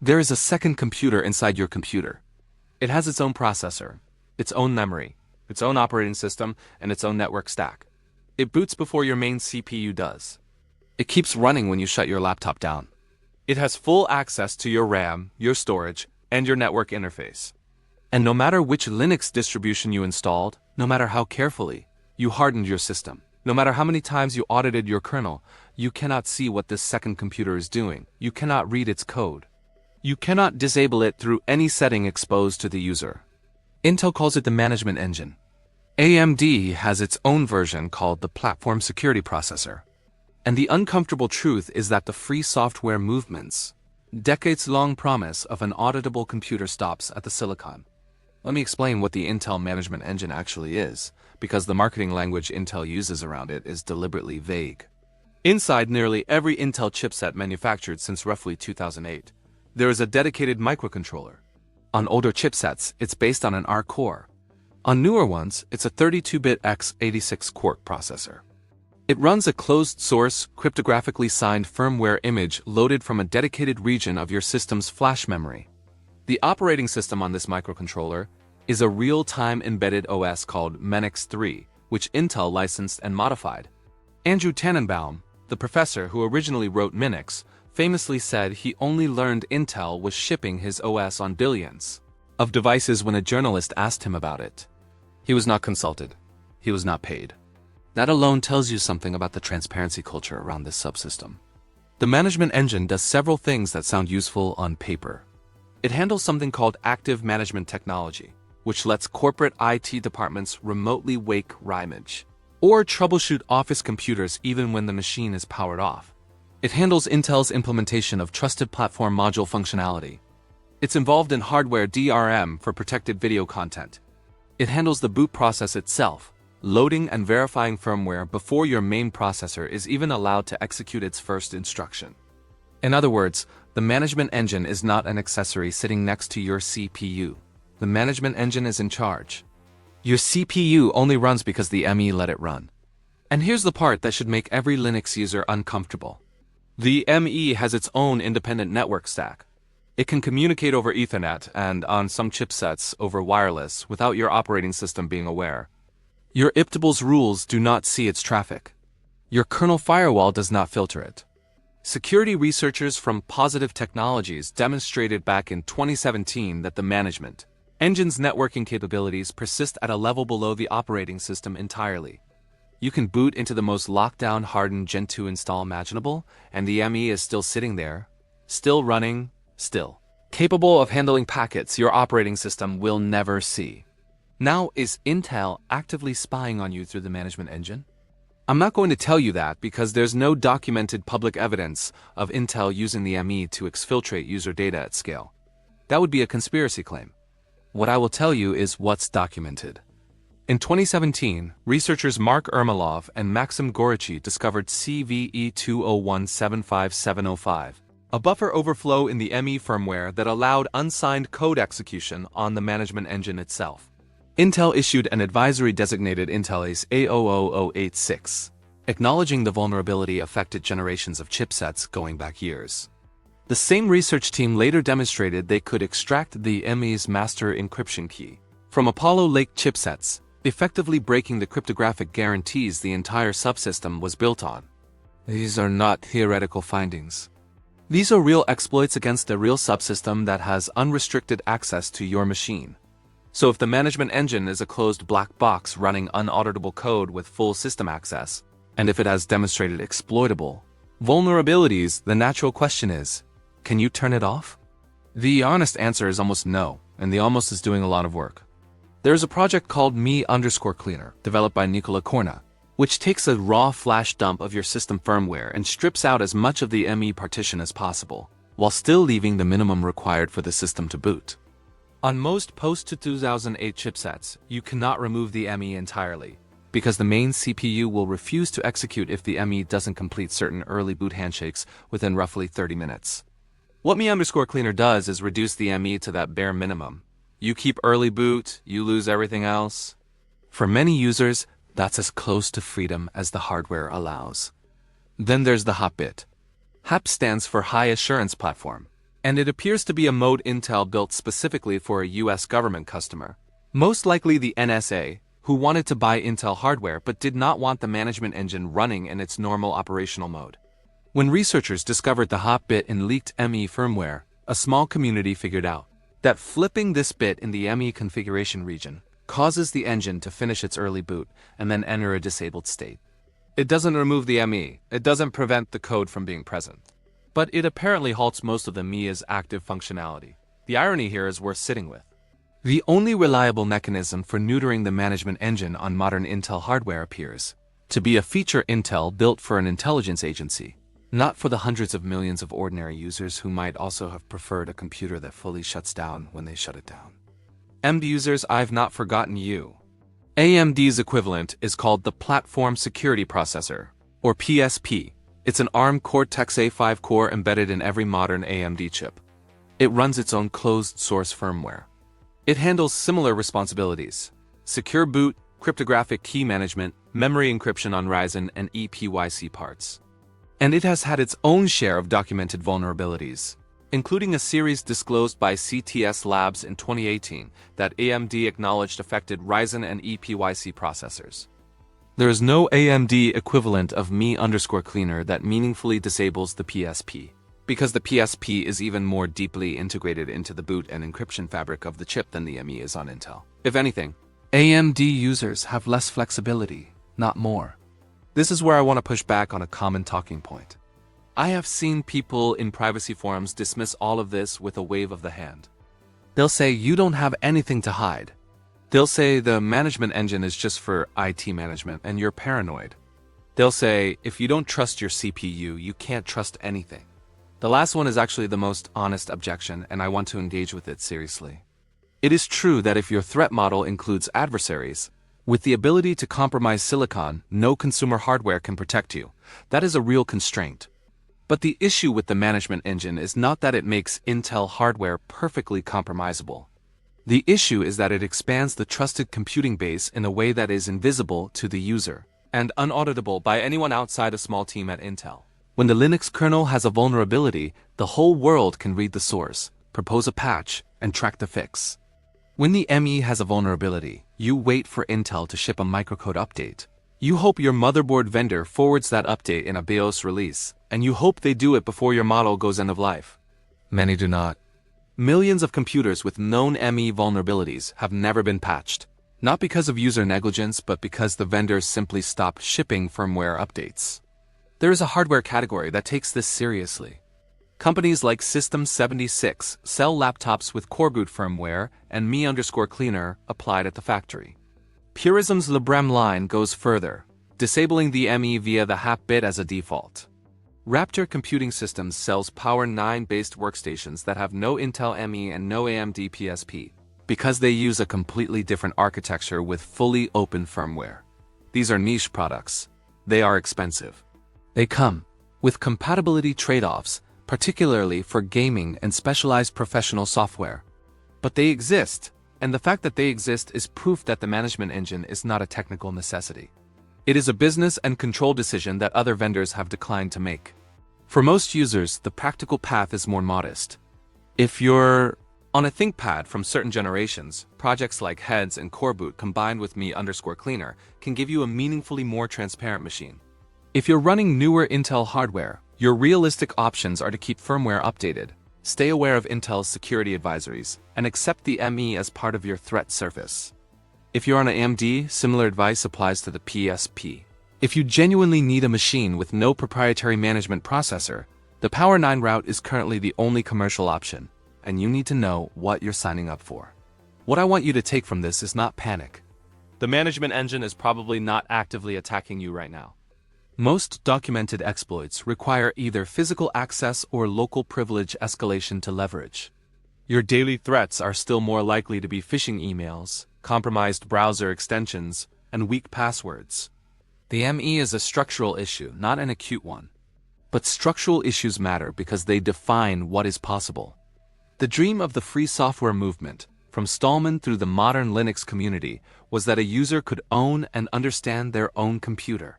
There is a second computer inside your computer. It has its own processor, its own memory, its own operating system, and its own network stack. It boots before your main CPU does. It keeps running when you shut your laptop down. It has full access to your RAM, your storage, and your network interface. And no matter which Linux distribution you installed, no matter how carefully you hardened your system, no matter how many times you audited your kernel, you cannot see what this second computer is doing. You cannot read its code. You cannot disable it through any setting exposed to the user. Intel calls it the management engine. AMD has its own version called the Platform Security Processor. And the uncomfortable truth is that the free software movement's decades-long promise of an auditable computer stops at the silicon. Let me explain what the Intel Management Engine actually is, because the marketing language Intel uses around it is deliberately vague. Inside nearly every Intel chipset manufactured since roughly 2008, there is a dedicated microcontroller. On older chipsets, it's based on an ARC core. On newer ones, it's a 32-bit x86 Quark processor. It runs a closed-source, cryptographically signed firmware image loaded from a dedicated region of your system's flash memory. The operating system on this microcontroller is a real-time embedded OS called Menix 3, which Intel licensed and modified. Andrew Tannenbaum, the professor who originally wrote Minix, famously said he only learned Intel was shipping his OS on billions of devices when a journalist asked him about it. He was not consulted. He was not paid. That alone tells you something about the transparency culture around this subsystem. The management engine does several things that sound useful on paper. It handles something called active management technology, which lets corporate IT departments remotely wake RIMage, or troubleshoot office computers even when the machine is powered off. It handles Intel's implementation of Trusted Platform Module functionality. It's involved in hardware DRM for protected video content. It handles the boot process itself, loading and verifying firmware before your main processor is even allowed to execute its first instruction. In other words, the management engine is not an accessory sitting next to your CPU. The management engine is in charge. Your CPU only runs because the ME let it run. And here's the part that should make every Linux user uncomfortable. The ME has its own independent network stack. It can communicate over Ethernet and, on some chipsets, over wireless without your operating system being aware. Your IPTables rules do not see its traffic. Your kernel firewall does not filter it. Security researchers from Positive Technologies demonstrated back in 2017 that the management engine's networking capabilities persist at a level below the operating system entirely. You can boot into the most lockdown hardened Gen 2 install imaginable, and the ME is still sitting there, still running, still capable of handling packets your operating system will never see. Now, is Intel actively spying on you through the management engine? I'm not going to tell you that because there's no documented public evidence of Intel using the ME to exfiltrate user data at scale. That would be a conspiracy claim. What I will tell you is what's documented. In 2017, researchers Mark Ermolov and Maxim Gorichi discovered CVE201-75705, a buffer overflow in the ME firmware that allowed unsigned code execution on the management engine itself. Intel issued an advisory designated Intel ACE A00086, acknowledging the vulnerability affected generations of chipsets going back years. The same research team later demonstrated they could extract the ME's master encryption key from Apollo Lake chipsets, effectively breaking the cryptographic guarantees the entire subsystem was built on. These are not theoretical findings. These are real exploits against a real subsystem that has unrestricted access to your machine. So if the management engine is a closed black box running unauditable code with full system access, and if it has demonstrated exploitable vulnerabilities, the natural question is, can you turn it off? The honest answer is almost no, and the almost is doing a lot of work. There is a project called Me_Cleaner, developed by Nikola Korna, which takes a raw flash dump of your system firmware and strips out as much of the ME partition as possible, while still leaving the minimum required for the system to boot. On most post-2008 chipsets, you cannot remove the ME entirely, because the main CPU will refuse to execute if the ME doesn't complete certain early boot handshakes within roughly 30 minutes. What Me_Cleaner does is reduce the ME to that bare minimum. You keep early boot, you lose everything else. For many users, that's as close to freedom as the hardware allows. Then there's the HAP bit. HAP stands for High Assurance Platform. And it appears to be a mode Intel built specifically for a US government customer. Most likely the NSA, who wanted to buy Intel hardware but did not want the management engine running in its normal operational mode. When researchers discovered the hot bit in leaked ME firmware, a small community figured out that flipping this bit in the ME configuration region causes the engine to finish its early boot and then enter a disabled state. It doesn't remove the ME, it doesn't prevent the code from being present. But it apparently halts most of the MIA's active functionality. The irony here is worth sitting with. The only reliable mechanism for neutering the management engine on modern Intel hardware appears to be a feature Intel built for an intelligence agency, not for the hundreds of millions of ordinary users who might also have preferred a computer that fully shuts down when they shut it down. AMD users, I've not forgotten you. AMD's equivalent is called the Platform Security Processor, or PSP. It's an ARM Cortex-A5 core embedded in every modern AMD chip. It runs its own closed-source firmware. It handles similar responsibilities: secure boot, cryptographic key management, memory encryption on Ryzen and EPYC parts. And it has had its own share of documented vulnerabilities, including a series disclosed by CTS Labs in 2018 that AMD acknowledged affected Ryzen and EPYC processors. There is no AMD equivalent of me_cleaner that meaningfully disables the PSP, because the PSP is even more deeply integrated into the boot and encryption fabric of the chip than the ME is on Intel. If anything, AMD users have less flexibility, not more. This is where I want to push back on a common talking point. I have seen people in privacy forums dismiss all of this with a wave of the hand. They'll say you don't have anything to hide. They'll say the management engine is just for IT management and you're paranoid. They'll say if you don't trust your CPU, you can't trust anything. The last one is actually the most honest objection, and I want to engage with it seriously. It is true that if your threat model includes adversaries, with the ability to compromise silicon, no consumer hardware can protect you. That is a real constraint. But the issue with the management engine is not that it makes Intel hardware perfectly compromisable. The issue is that it expands the trusted computing base in a way that is invisible to the user and unauditable by anyone outside a small team at Intel. When the Linux kernel has a vulnerability, the whole world can read the source, propose a patch, and track the fix. When the ME has a vulnerability, you wait for Intel to ship a microcode update. You hope your motherboard vendor forwards that update in a BIOS release, and you hope they do it before your model goes end of life. Many do not. Millions of computers with known ME vulnerabilities have never been patched, not because of user negligence, but because the vendors simply stopped shipping firmware updates. There is a hardware category that takes this seriously. Companies like System76 sell laptops with coreboot firmware and me_cleaner applied at the factory. Purism's Librem line goes further, disabling the ME via the HAP bit as a default. Raptor Computing Systems sells Power 9-based workstations that have no Intel ME and no AMD PSP, because they use a completely different architecture with fully open firmware. These are niche products. They are expensive. They come with compatibility trade-offs, particularly for gaming and specialized professional software. But they exist, and the fact that they exist is proof that the management engine is not a technical necessity. It is a business and control decision that other vendors have declined to make. For most users, the practical path is more modest. If you're on a ThinkPad from certain generations, projects like Heads and Coreboot combined with me_cleaner can give you a meaningfully more transparent machine. If you're running newer Intel hardware, your realistic options are to keep firmware updated, stay aware of Intel's security advisories, and accept the ME as part of your threat surface. If you're on an AMD, similar advice applies to the PSP. If you genuinely need a machine with no proprietary management processor, the Power 9 route is currently the only commercial option, and you need to know what you're signing up for. What I want you to take from this is not panic. The management engine is probably not actively attacking you right now. Most documented exploits require either physical access or local privilege escalation to leverage. Your daily threats are still more likely to be phishing emails, compromised browser extensions, and weak passwords. The ME is a structural issue, not an acute one. But structural issues matter because they define what is possible. The dream of the free software movement, from Stallman through the modern Linux community, was that a user could own and understand their own computer.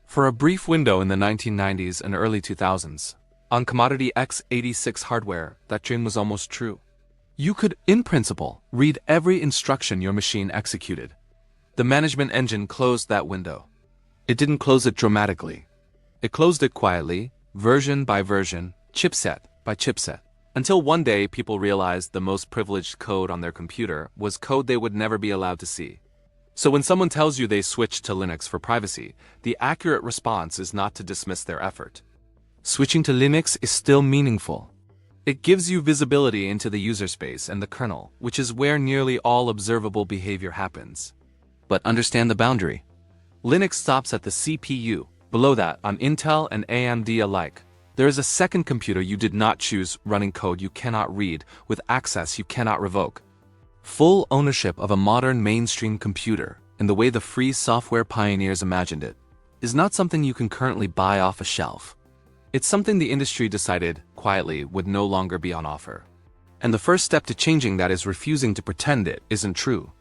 For a brief window in the 1990s and early 2000s, On commodity x86 hardware, that dream was almost true. You could, in principle, read every instruction your machine executed. The management engine closed that window. It didn't close it dramatically. It closed it quietly, version by version, chipset by chipset. Until one day people realized the most privileged code on their computer was code they would never be allowed to see. So when someone tells you they switched to Linux for privacy, the accurate response is not to dismiss their effort. Switching to Linux is still meaningful. It gives you visibility into the user space and the kernel, which is where nearly all observable behavior happens. But understand the boundary. Linux stops at the CPU. Below that, on Intel and AMD alike, there is a second computer you did not choose, running code you cannot read, with access you cannot revoke. Full ownership of a modern mainstream computer, in the way the free software pioneers imagined it, is not something you can currently buy off a shelf. It's something the industry decided, quietly, would no longer be on offer. And the first step to changing that is refusing to pretend it isn't true.